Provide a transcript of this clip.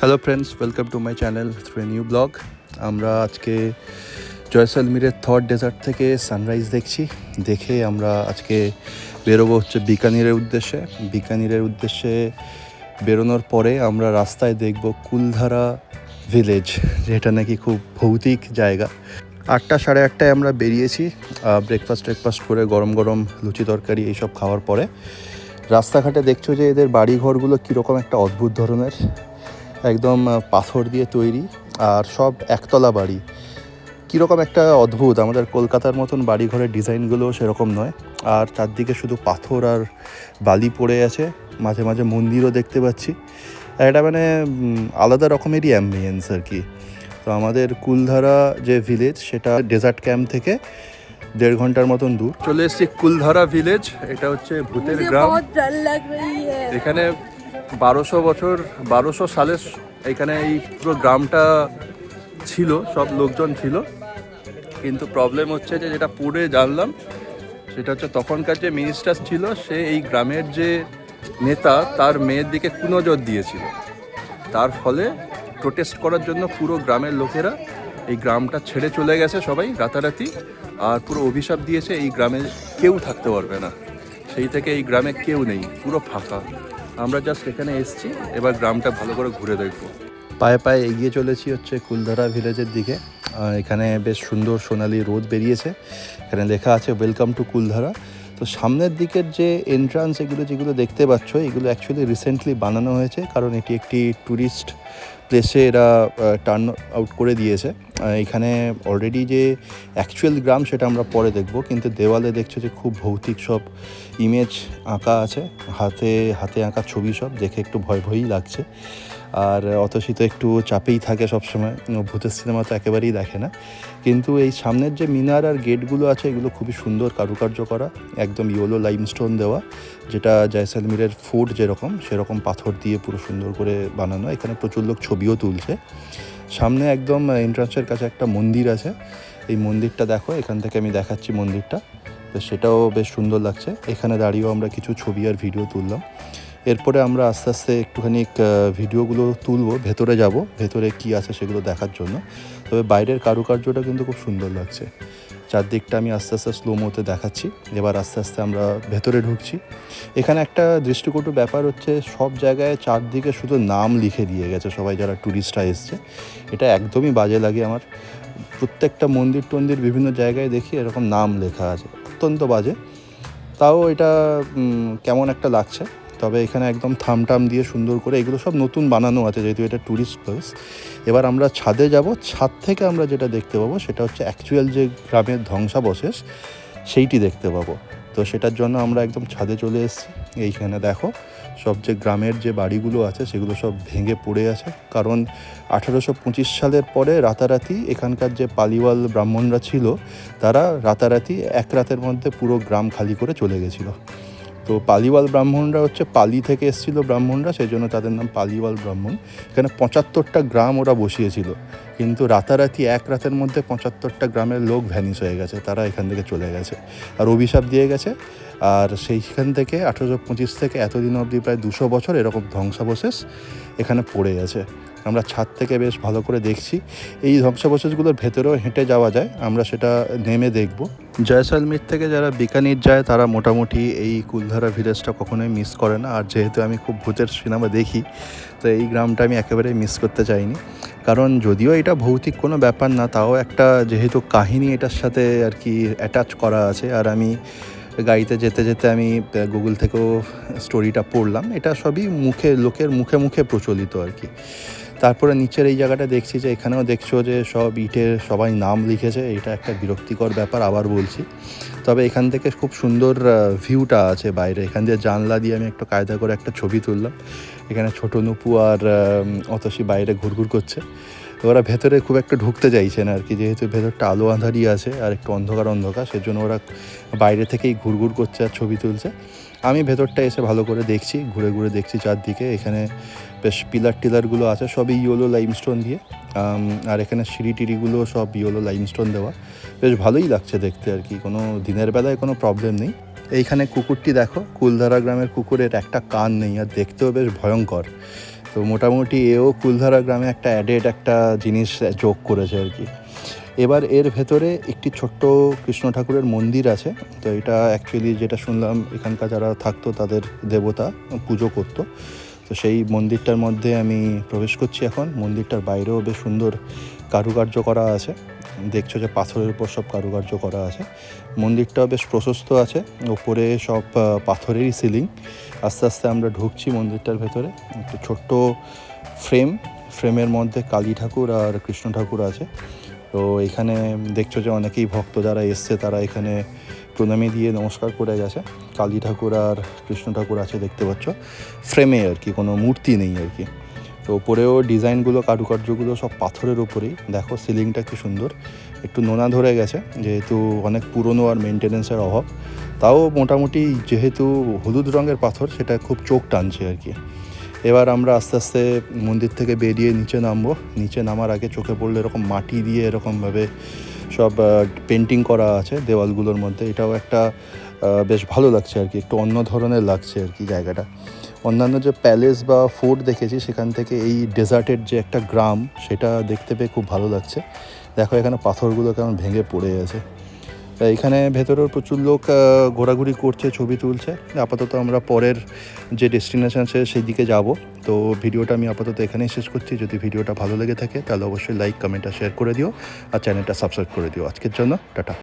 Hello friends, welcome to my channel through a new blog. আমরা আজকে জয়সলমীরের third dessert থেকে sunrise দেখে আমরা আজকে বেরোবো হচ্ছে বিকানিরের উদ্দেশ্যে বেরোনোর পরে আমরা রাস্তায় দেখব কুলধারা ভিলেজ, যেটা নাকি খুব ভৌতিক জায়গা। 8টা সাড়ে 8টায় আমরা বেরিয়েছি ব্রেকফাস্ট করে গরম গরম লুচি তরকারি এইসব খাওয়ার পরে। রাস্তাঘাটে দেখছো যে এদের বাড়িঘরগুলো কীরকম একটা অদ্ভুত ধরনের, একদম পাথর দিয়ে তৈরি আর সব একতলা বাড়ি। কীরকম একটা অদ্ভুত, আমাদের কলকাতার মতন বাড়িঘরের ডিজাইনগুলো সেরকম নয়। আর চারদিকে শুধু পাথর আর বালি পড়ে আছে, মাঝে মাঝে মন্দিরও দেখতে পাচ্ছি। এটা মানে আলাদা রকমেরই অ্যাম্বিয়েন্স আর কি। তো আমাদের কুলধারা যে ভিলেজ, সেটা ডেজার্ট ক্যাম্প থেকে 1.5 ঘন্টার মতন দূর। চলে এসেছি কুলধারা ভিলেজ। এটা হচ্ছে ভূতের গ্রাম। এখানে 1200 সালে এখানে এই পুরো গ্রামটা ছিল, সব লোকজন ছিল। কিন্তু প্রবলেম হচ্ছে যে যেটা পড়ে জানলাম সেটা হচ্ছে তখনকার যে মিনিস্টার ছিল, সে এই গ্রামের যে নেতা তার মেয়ের দিকে কুনজর দিয়েছিল। তার ফলে প্রোটেস্ট করার জন্য পুরো গ্রামের লোকেরা এই গ্রামটা ছেড়ে চলে গেছে সবাই রাতারাতি। আর পুরো অভিশাপ দিয়েছে এই গ্রামে কেউ থাকতে পারবে না। সেই থেকে এই গ্রামে কেউ নেই, পুরো ফাঁকা। আমরা জাস্ট এখানে এসেছি, এবার গ্রামটা ভালো করে ঘুরে দেখবো। পায়ে পায়ে এগিয়ে চলেছি হচ্ছে কুলধারা ভিলেজের দিকে। এখানে বেশ সুন্দর সোনালি রোদ বেরিয়েছে, এখানে লেখা আছে ওয়েলকাম টু কুলধারা। তো সামনের দিকের যে এন্ট্রান্স যেগুলো দেখতে পাচ্ছ, এগুলো অ্যাকচুয়ালি রিসেন্টলি বানানো হয়েছে, কারণ এটি একটি ট্যুরিস্ট প্লেসে এরা টার্ন আউট করে দিয়েছে। এখানে অলরেডি যে অ্যাকচুয়াল গ্রাম সেটা আমরা পরে দেখব, কিন্তু দেওয়ালে দেখছো যে খুব ভৌতিক সব ইমেজ আঁকা আছে, হাতে আঁকা ছবি, সব দেখে একটু ভয়ই লাগছে। আর অতসী তো একটু চাপেই থাকে সবসময়, ভূতের সিনেমা তো একেবারেই দেখে না। কিন্তু এই সামনের যে মিনার আর গেটগুলো আছে, এগুলো খুবই সুন্দর কারুকার্য করা, একদম ইয়েলো লাইমস্টোন দেওয়া, যেটা জয়সলমীরের ফোর্ট যেরকম সেরকম পাথর দিয়ে পুরো সুন্দর করে বানানো। এখানে প্রচুর লোক ছবিও তুলছে। সামনে একদম এন্ট্রান্সের কাছে একটা মন্দির আছে, এই মন্দিরটা দেখো, এখান থেকে আমি দেখাচ্ছি মন্দিরটা, তো সেটাও বেশ সুন্দর লাগছে। এখানে দাঁড়িয়েও আমরা কিছু ছবি আর ভিডিও তুললাম। এরপরে আমরা আস্তে আস্তে একটুখানি ভিডিওগুলো তুলবো, ভেতরে যাব, ভেতরে কি আছে সেগুলো দেখার জন্য। তবে বাইরের কারুকার্যটা কিন্তু খুব সুন্দর লাগছে। চারদিকটা আমি আস্তে আস্তে স্লোমোতে দেখাচ্ছি। এবার আস্তে আস্তে আমরা ভেতরে ঢুকছি। এখানে একটা দৃষ্টিকটু ব্যাপার হচ্ছে, সব জায়গায় চারদিকে শুধু নাম লিখে দিয়ে গেছে সবাই যারা ট্যুরিস্টরা এসছে। এটা একদমই বাজে লাগে আমার। প্রত্যেকটা মন্দির বিভিন্ন জায়গায় দেখি এরকম নাম লেখা আছে, অত্যন্ত বাজে। তাও এটা কেমন একটা লাগছে। তবে এখানে একদম থামটাম দিয়ে সুন্দর করে, এগুলো সব নতুন বানানো আছে যেহেতু এটা ট্যুরিস্ট প্লেস। এবার আমরা ছাদে যাব, ছাদ থেকে আমরা যেটা দেখতে পাবো সেটা হচ্ছে অ্যাকচুয়াল যে গ্রামের ধ্বংসাবশেষ সেইটি দেখতে পাবো। তো সেটার জন্য আমরা একদম ছাদে চলে এসেছি। এইখানে দেখো সব যে গ্রামের যে বাড়িগুলো আছে সেগুলো সব ভেঙে পড়ে আছে, কারণ 1825 সালের পরে রাতারাতি এখানকার যে পালিওয়াল ব্রাহ্মণরা ছিল, তারা রাতারাতি এক রাতের মধ্যে পুরো গ্রাম খালি করে চলে গেছিলো। তো পালিওয়াল ব্রাহ্মণরা হচ্ছে পালি থেকে এসেছিল ব্রাহ্মণরা, সেই জন্য তাদের নাম পালিওয়াল ব্রাহ্মণ। এখানে 75টা গ্রাম ওরা বসিয়েছিল, কিন্তু রাতারাতি এক রাতের মধ্যে 75টা গ্রামের লোক ভ্যানিশ হয়ে গেছে, তারা এখান থেকে চলে গেছে আর অভিশাপ দিয়ে গেছে। আর সেইখান থেকে 1825 থেকে এতদিন অবধি প্রায় 200 বছর এরকম ধ্বংসাবশেষ এখানে পড়ে গেছে। আমরা ছাদ থেকে বেশ ভালো করে দেখছি। এই ধ্বংসাবশেষগুলোর ভেতরেও হেঁটে যাওয়া যায়, আমরা সেটা নেমে দেখব। জয়সলমীর থেকে যারা বিকানির যায় তারা মোটামুটি এই কুলধারা ভিলেজটা কখনোই মিস করে না। আর যেহেতু আমি খুব ভূতের সিনেমা দেখি, তো এই গ্রামটা আমি একেবারেই মিস করতে চাইনি। কারণ যদিও এটা ভৌতিক কোনো ব্যাপার না, তাও একটা যেহেতু কাহিনী এটার সাথে আর কি অ্যাটাচ করা আছে। আর আমি গাড়িতে যেতে যেতে আমি গুগল থেকেও স্টোরিটা পড়লাম, এটা সবই লোকের মুখে প্রচলিত আর কি। তারপরে নিচের এই জায়গাটা দেখছি যে এখানেও দেখছো যে সব ইটের সবাই নাম লিখেছে। এটা একটা বিরক্তিকর ব্যাপার, আবার বলছি। তবে এখান থেকে খুব সুন্দর ভিউটা আছে বাইরে। এখান দিয়ে জানলা দিয়ে আমি একটু কায়দা করে একটা ছবি তুললাম। এখানে ছোটো নুপু আর অতসী বাইরে ঘুরঘুর করছে। ওরা ভেতরে খুব একটা ঢুকতে চাইছে না আর কি, যেহেতু ভেতরটা আলো আঁধারি আছে আর একটু অন্ধকার, সেজন্য ওরা বাইরে থেকেই ঘুরঘুর করছে আর ছবি তুলছে। আমি ভেতরটা এসে ভালো করে দেখছি, ঘুরে দেখছি চারদিকে। এখানে বেশ পিলারগুলো আছে সবই ইয়েলো লাইমস্টোন দিয়ে, আর এখানে সিঁড়িটিগুলো সব ইয়েলো লাইমস্টোন দেওয়া। বেশ ভালোই লাগছে দেখতে আর কি, কোনো দিনের বেলায় কোনো প্রবলেম নেই। এইখানে কুকুরটি দেখো, কুলধারা গ্রামের কুকুরের একটা কান নেই আর দেখতেও বেশ ভয়ঙ্কর। তো মোটামুটি এও কুলধারা গ্রামে একটা অ্যাডেড একটা জিনিস যোগ করেছে আর কি। এবার এর ভেতরে একটি ছোট্ট কৃষ্ণ ঠাকুরের মন্দির আছে। তো এটা অ্যাকচুয়ালি যেটা শুনলাম এখানকার যারা থাকতো তাদের দেবতা পুজো করতো। তো সেই মন্দিরটার মধ্যে আমি প্রবেশ করছি এখন। মন্দিরটার বাইরেও বেশ সুন্দর কারুকার্য করা আছে, দেখছো যে পাথরের উপর সব কারুকার্য করা আছে। মন্দিরটাও বেশ প্রশস্ত আছে, ওপরে সব পাথরেরই সিলিং। আস্তে আস্তে আমরা ঢুকছি মন্দিরটার ভেতরে। একটু ছোট্ট ফ্রেমের মধ্যে কালী ঠাকুর আর কৃষ্ণ ঠাকুর আছে। তো এখানে দেখছো যে অনেকেই ভক্ত যারা এসছে তারা এখানে প্রণামী দিয়ে নমস্কার করে গেছে। কালী ঠাকুর আর কৃষ্ণ ঠাকুর আছে দেখতে পাচ্ছ ফ্রেমে আর কি, কোনো মূর্তি নেই আর কি। তো ওপরেও ডিজাইনগুলো কারুকার্যগুলো সব পাথরের ওপরেই। দেখো সিলিংটা কি সুন্দর, একটু নোনা ধরে গেছে যেহেতু অনেক পুরনো আর মেনটেনেন্সের অভাব। তাও মোটামুটি যেহেতু হলুদ রঙের পাথর সেটা খুব চোখ টানছে আর কি। এবার আমরা আস্তে আস্তে মন্দির থেকে বেরিয়ে নিচে নামবো। নিচে নামার আগে চোখে পড়লে এরকম মাটি দিয়ে এরকমভাবে সব পেন্টিং করা আছে দেওয়ালগুলোর মধ্যে। এটাও একটা বেশ ভালো লাগছে আর কি, একটু অন্য ধরনের লাগছে আর কি জায়গাটা। অন্যান্য যে প্যালেস বা ফোর্ট দেখেছি সেখান থেকে এই ডেজার্টের যে একটা গ্রাম সেটা দেখতে পেয়ে খুব ভালো লাগছে। দেখো এখানে পাথরগুলো কেমন ভেঙে পড়ে আছে। এখানে ভেতরেও প্রচুর লোক ঘোরাঘুরি করছে, ছবি তুলছে। আপাতত আমরা পরের যে ডেস্টিনেশন আছে সেই দিকে যাব। তো ভিডিওটা আমি আপাতত এখানেই শেষ করছি। যদি ভিডিওটা ভালো লেগে থাকে তাহলে অবশ্যই লাইক, কমেন্ট আর শেয়ার করে দিও, আর চ্যানেলটা সাবস্ক্রাইব করে দিও। আজকের জন্য টাটা।